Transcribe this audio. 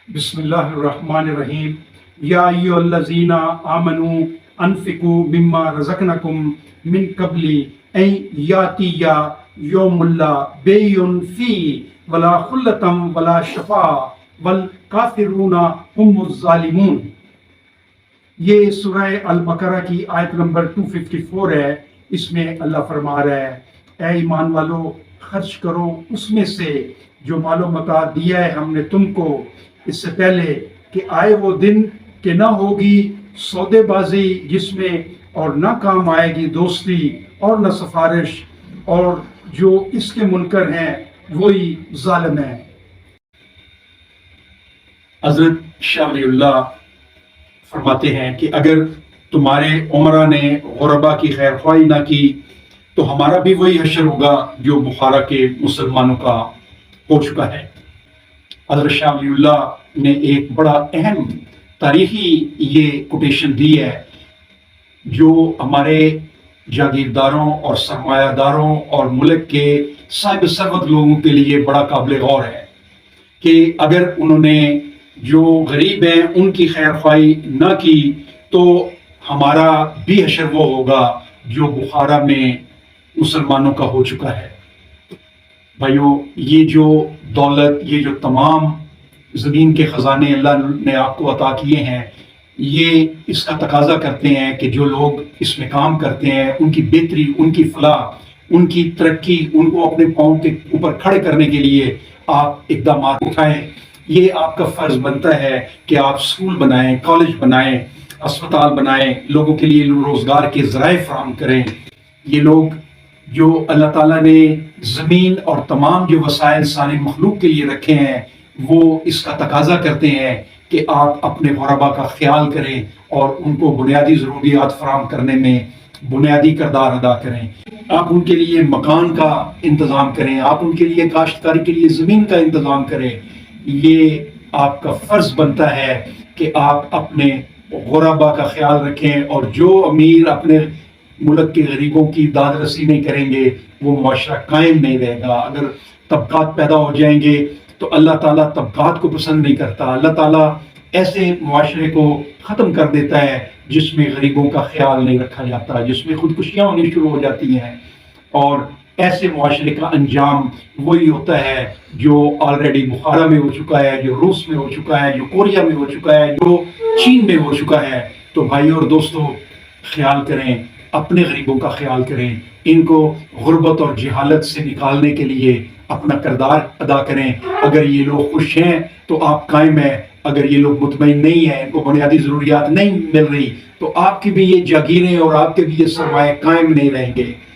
بسم اللہ الرحمن الرحیم یا ایھا الذین آمنوا انفقوا مما رزقناکم من قبل ان یاتی یوم لا بیع فیہ ولا خلۃ ولا شفاعۃ والکافرون هم الظالمون۔ یہ سورہ البقرہ کی آیت نمبر 254 ہے۔ اس میں اللہ فرما رہا ہے اے ایمان والو، خرچ کرو اس میں سے جو مال و متاع دیا ہے ہم نے تم کو، اس سے پہلے کہ آئے وہ دن کہ نہ ہوگی سودے بازی جس میں، اور نہ کام آئے گی دوستی اور نہ سفارش، اور جو اس کے منکر ہیں وہی ظالم ہیں۔ حضرت شاہ ولی اللہ فرماتے ہیں کہ اگر تمہارے عمرہ نے غربا کی خیر خواہی نہ کی تو ہمارا بھی وہی حشر ہوگا جو بخارا کے مسلمانوں کا ہو چکا ہے۔ حضرت شاہ ولی اللہ نے ایک بڑا اہم تاریخی یہ کوٹیشن دی ہے جو ہمارے جاگیرداروں اور سرمایہ داروں اور ملک کے صاحب ثروت لوگوں کے لیے بڑا قابل غور ہے کہ اگر انہوں نے جو غریب ہیں ان کی خیر خواہی نہ کی تو ہمارا بھی حشر وہ ہوگا جو بخارا میں مسلمانوں کا ہو چکا ہے۔ بھائیو، یہ جو دولت، یہ جو تمام زمین کے خزانے اللہ نے آپ کو عطا کیے ہیں، یہ اس کا تقاضا کرتے ہیں کہ جو لوگ اس میں کام کرتے ہیں ان کی بہتری، ان کی فلاح، ان کی ترقی، ان کو اپنے پاؤں کے اوپر کھڑے کرنے کے لیے آپ اقدامات اٹھائیں۔ یہ آپ کا فرض بنتا ہے کہ آپ اسکول بنائیں، کالج بنائیں، اسپتال بنائیں، لوگوں کے لیے روزگار کے ذرائع فراہم کریں۔ یہ لوگ جو اللہ تعالیٰ نے زمین اور تمام جو وسائل ساری مخلوق کے لیے رکھے ہیں وہ اس کا تقاضا کرتے ہیں کہ آپ اپنے غربا کا خیال کریں اور ان کو بنیادی ضروریات فراہم کرنے میں بنیادی کردار ادا کریں۔ آپ ان کے لیے مکان کا انتظام کریں، آپ ان کے لیے کاشتکاری کے لیے زمین کا انتظام کریں۔ یہ آپ کا فرض بنتا ہے کہ آپ اپنے غربا کا خیال رکھیں، اور جو امیر اپنے ملک کے غریبوں کی داد رسی نہیں کریں گے وہ معاشرہ قائم نہیں رہے گا۔ اگر طبقات پیدا ہو جائیں گے تو اللہ تعالیٰ طبقات کو پسند نہیں کرتا۔ اللہ تعالیٰ ایسے معاشرے کو ختم کر دیتا ہے جس میں غریبوں کا خیال نہیں رکھا جاتا، جس میں خودکشیاں ہونی شروع ہو جاتی ہیں، اور ایسے معاشرے کا انجام وہی ہوتا ہے جو آلریڈی بخارا میں ہو چکا ہے، جو روس میں ہو چکا ہے، جو کوریا میں ہو چکا ہے، جو چین میں ہو چکا ہے۔ تو بھائیو اور دوستو، خیال کریں، اپنے غریبوں کا خیال کریں، ان کو غربت اور جہالت سے نکالنے کے لیے اپنا کردار ادا کریں۔ اگر یہ لوگ خوش ہیں تو آپ قائم ہیں، اگر یہ لوگ مطمئن نہیں ہیں، ان کو بنیادی ضروریات نہیں مل رہی، تو آپ کی بھی یہ جاگیریں اور آپ کے بھی یہ سرمایہ قائم نہیں رہیں گے۔